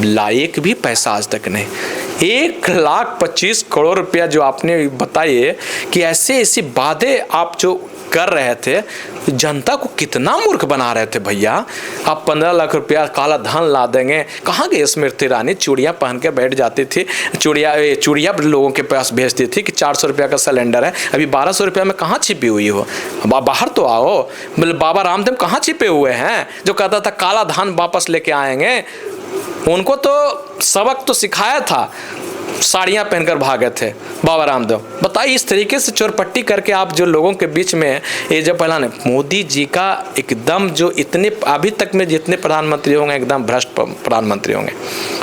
लायक भी पैसा आज तक नहीं। 1,25 करोड़ रुपया जो आपने बताइए कि ऐसे वादे आप जो कर रहे थे, जनता को कितना मूर्ख बना रहे थे भैया। आप 15 लाख रुपया काला धन ला देंगे, कहाँ गई स्मृति ईरानी? चूड़ियाँ पहन के बैठ जाती थी, चूड़ियाँ लोगों के पास भेजती थी कि 400 रुपया का सिलेंडर है, अभी 1200 रुपया में कहाँ छिपी हुई हो? बाहर तो आओ। बाबा रामदेव कहाँ छिपे हुए हैं जो कहता था काला धन वापस लेके आएंगे? उनको तो सबक तो सिखाया था, साड़ियाँ पहनकर भागे थे बाबा रामदेव। बताइए इस तरीके से चोरपट्टी करके आप जो लोगों के बीच में ये जब फैलाने, मोदी जी का एकदम जो इतने अभी तक में जितने प्रधानमंत्री होंगे एकदम भ्रष्ट प्रधानमंत्री होंगे।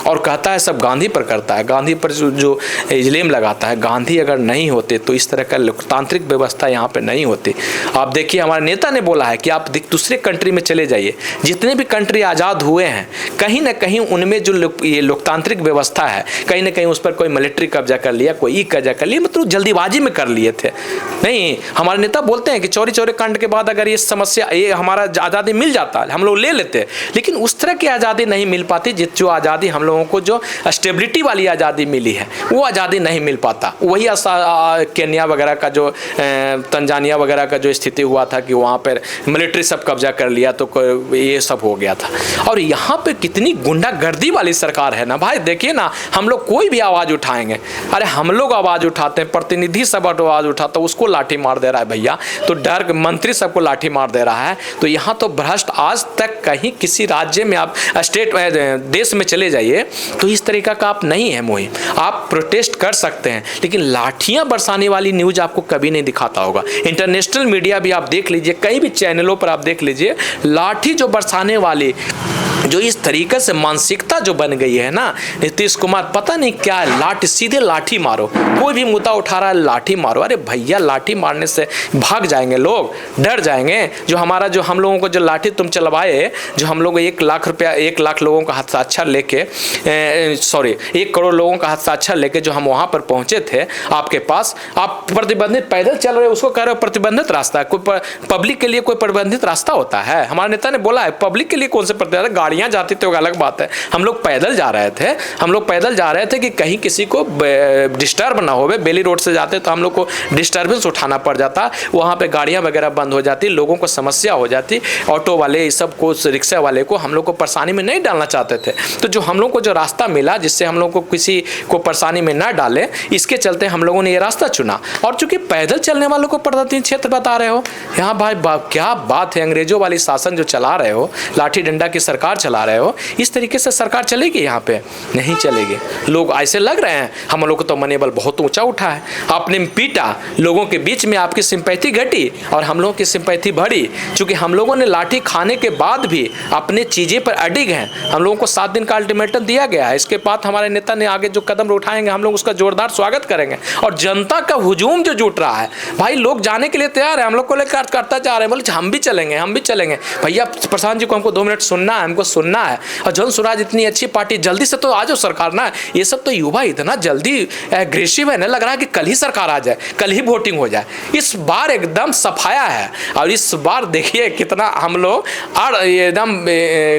और कहता है सब गांधी पर करता है, गांधी पर जो इल्ज़ाम लगाता है। गांधी अगर नहीं होते तो इस तरह का लोकतांत्रिक व्यवस्था यहाँ पे नहीं होती। आप देखिए हमारे नेता ने बोला है कि आप दूसरे कंट्री में चले जाइए, जितने भी कंट्री आज़ाद हुए हैं कहीं ना कहीं उनमें जो ये लोकतांत्रिक व्यवस्था है कहीं ना कहीं उस पर कोई मिलिट्री कब्जा कर लिया, कोई ई कब्जा कर लिया, मतलब जल्दीबाजी में कर लिए थे। नहीं, हमारे नेता बोलते हैं कि चौरी चौरी कांड के बाद अगर ये समस्या, ये हमारा आज़ादी मिल जाता हम लोग ले लेते, लेकिन उस तरह की आज़ादी नहीं मिल पाती जो आज़ादी हम लोगों को, जो स्टेबिलिटी वाली आज़ादी मिली है, वो आज़ादी नहीं मिल पाता। वही केन्या वगैरह का जो तंजानिया वगैरह का जो स्थिति हुआ था कि वहाँ पर मिलिट्री सब कब्जा कर लिया, तो ये सब हो गया था। और यहाँ पे कितनी गुंडागर्दी वाली सरकार है ना भाई। देखिए ना, हम लोग कोई भी आवाज़ उठाएंगे, अरे हम लोग आवाज़ उठाते हैं, प्रतिनिधि सब आवाज़ उठाता है, उसको लाठी मार दे रहा है भैया। तो डर मंत्री सबको लाठी मार दे रहा है। तो यहाँ तो भ्रष्ट, आज तक कहीं किसी राज्य में आप स्टेट देश में चले जाइए तो इस तरीका का आप नहीं है मुहिम। आप प्रोटेस्ट कर सकते हैं, लेकिन लाठियाँ बरसाने वाली न्यूज़ आपको कभी नहीं दिखाता होगा। इंटरनेशनल मीडिया भी आप देख लीजिए, कई भी चैनलों पर आप देख लीजिए, लाठी जो बरसाने वाली, जो इस तरीके से मानसिकता जो बन गई है ना, नीतीश कुमार पता नहीं क्या है, लाठी, सीधे लाठी मारो, कोई भी मुद्दा उठा रहा है लाठी मारो। अरे भैया, लाठी मारने से भाग जाएंगे लोग, डर जाएंगे। जो हमारा, जो हम लोगों को जो लाठी तुम चलवाए, जो हम लोग 1 लाख रुपया, 1 लाख लोगों का हस्ताक्षर लेके, 1 करोड़ लोगों का हस्ताक्षर लेके जो हम वहाँ पर पहुँचे थे आपके पास, आप प्रतिबंधित पैदल चल रहे हो, उसको कह रहे हो प्रतिबंधित रास्ता है। कोई पब्लिक के लिए कोई प्रतिबंधित रास्ता होता है? हमारे नेता ने बोला है पब्लिक के लिए कौन से प्रतिबंधित, गाड़ियाँ जाती तो अलग बात है। हम लोग पैदल जा रहे थे कि कहीं किसी को डिस्टर्ब ना हो। बेली रोड से जाते तो हम लोग को डिस्टर्बेंस उठाना पड़ जाता, वहाँ पे गाड़ियाँ वगैरह बंद हो जाती, लोगों को समस्या हो जाती, ऑटो वाले, इस सब को, रिक्शा वाले को, हम लोग को परेशानी में नहीं डालना चाहते थे। तो जो हम लोग को जो रास्ता मिला, जिससे हम लोग को किसी को परेशानी में ना डाले, इसके चलते हम लोगों ने ये रास्ता चुना। और चूंकि पैदल चलने वालों को प्रतिबंधित क्षेत्र बता रहे हो, यहाँ भाई क्या बात है, अंग्रेजों वाली शासन जो चला रहे हो, लाठी डंडा की सरकार चला रहे हो, इस तरीके से सरकार चलेगी? यहाँ पे नहीं चलेगी। लोग ऐसे लग रहे हैं, हम लोग को तो मनोबल बहुत ऊंचा उठा है, आपने पीटा, लोगों के बीच में आपकी सिंपैथी घटी और हम लोगों की सिंपैथी बढ़ी। चूंकि हम लोगों ने लाठी खाने के बाद भी अपने चीज़ें पर अडिग हैं, हम लोगों को 7 दिन का अल्टीमेटम दिया गया है। इसके बाद हमारे नेता ने आगे जो कदम उठाएंगे, हम लोग उसका जोरदार स्वागत करेंगे। और जनता का हुजूम जो जुट रहा है भाई, लोग जाने के लिए तैयार है, हम लोग को लेकर करता जा रहे हैं, बोले हम भी चलेंगे। भैया प्रशांत जी को हमको 2 मिनट सुनना है, हमको सुनना है। और जन स्वराज इतनी अच्छी पार्टी, जल्दी से तो आ जाओ सरकार ना। ये सब तो युवा इतना जल्दी एग्रेसिव है ना, लग रहा है कि कल ही सरकार आ जाए, कल ही वोटिंग हो जाए। इस बार एकदम सफाया है। और इस बार देखिए कितना हम लोग एकदम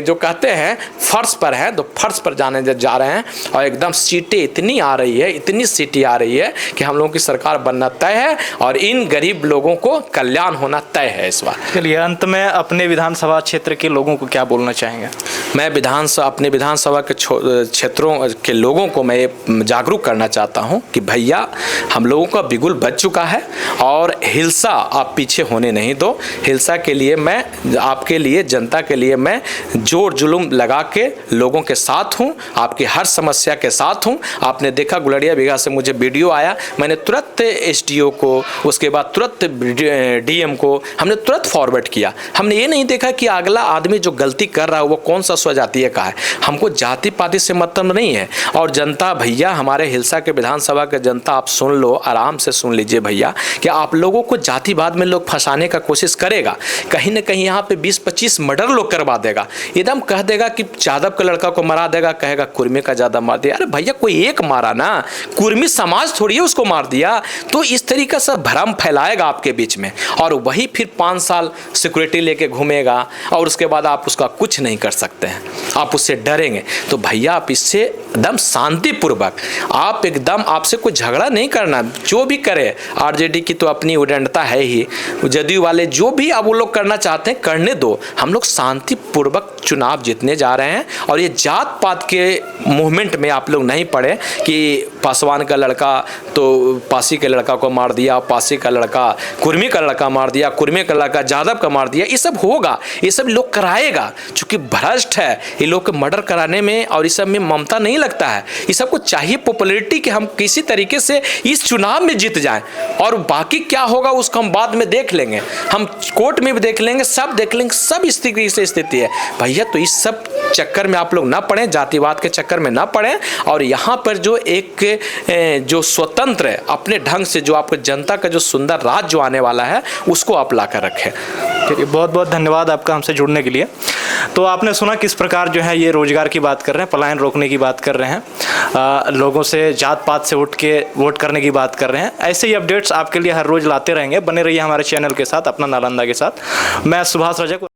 जो कहते हैं फर्श पर हैं, तो फर्श पर जाने जा रहे हैं। और एकदम सीटें इतनी आ रही है, इतनी सीटें आ रही है कि हम लोगों की सरकार बनना तय है और इन गरीब लोगों को कल्याण होना तय है इस बार। चलिए, अंत में अपने विधानसभा क्षेत्र के लोगों को क्या बोलना चाहेंगे? मैं अपने विधानसभा के क्षेत्रों के लोगों को मैं जागरूक करना चाहता हूं कि भैया, हम लोगों का बिगुल बज चुका है और हिंसा आप पीछे होने नहीं दो। हिंसा के लिए मैं आपके लिए, जनता के लिए मैं जोर जुलूम लगा के लोगों के साथ हूं, आपकी हर समस्या के साथ हूं। आपने देखा गुलड़िया बीघा से मुझे वीडियो आया, मैंने तुरंत एसडीओ को, उसके बाद तुरंत डीएम को हमने तुरंत फॉरवर्ड किया। हमने ये नहीं देखा कि अगला आदमी जो गलती कर रहा है वो कौन सा स्वजातीय का है। हमको जाति पाति से मतलब नहीं है। और जनता भैया, हमारे हिलसा के विधानसभा के जनता, आप सुन लो, आराम से सुन लीजिए भैया, कि आप लोगों को जातिवाद में लोग फंसाने का कोशिश करेगा। कहीं ना कहीं यहाँ पे 20-25 मर्डर लोग करवा देगा, एकदम कह देगा कि यादव के लड़का को मरा देगा, कहेगा कुर्मी का ज़्यादा मार दिया। अरे भैया, कोई एक मारा ना, कुर्मी समाज थोड़ी है उसको मार दिया। तो इस तरीके से भ्रम फैलाएगा आपके बीच में, और वही फिर 5 साल सिक्योरिटी लेके घूमेगा और उसके बाद आप उसका कुछ नहीं कर सकते हैं, आप उससे डरेंगे। तो भैया, आप इससे एकदम शांतिपूर्वक, आप एकदम, आपसे कोई झगड़ा नहीं करना। जो भी करे, आरजेडी की तो अपनी उदंडता है ही, जदयू वाले जो भी अब वो लोग करना चाहते हैं करने दो। हम लोग शांतिपूर्वक चुनाव जीतने जा रहे हैं। और ये जात पात के मूवमेंट में आप लोग नहीं पड़े कि पासवान का लड़का तो पासी के लड़का को मार दिया, पासी का लड़का कुर्मी का लड़का मार दिया, कुर्मी का लड़का यादव का मार दिया। ये सब होगा, ये सब लोग कराएगा, चूंकि भ्रष्ट है ये लोग के मर्डर कराने में, और इस सब में ममता नहीं लगता है। ये सबको चाहिए पॉपुलैरिटी कि हम किसी तरीके से इस चुनाव में जीत जाएं, और बाकी क्या होगा उसको हम बाद में देख लेंगे, हम कोर्ट में भी देख लेंगे, सब देख लेंगे। सब इस तरीके से स्थिति है भैया। तो इस सब चक्कर में आप लोग ना पड़े, जातिवाद के चक्कर में ना पड़े। और यहाँ पर जो एक जो स्वतंत्र है अपने ढंग से, जो आपको जनता का जो सुंदर राज जो आने वाला है उसको आप ला कर रखें। चलिए, बहुत बहुत धन्यवाद आपका हमसे जुड़ने के लिए। तो आपने सुना किस प्रकार जो है ये रोजगार की बात कर रहे हैं, पलायन रोकने की बात कर रहे हैं, लोगों से जात पात से उठ के वोट करने की बात कर रहे हैं। ऐसे ही अपडेट्स आपके लिए हर रोज लाते रहेंगे। बने रहिए हमारे चैनल के साथ, अपना नालंदा के साथ। मैं सुभाष रजक।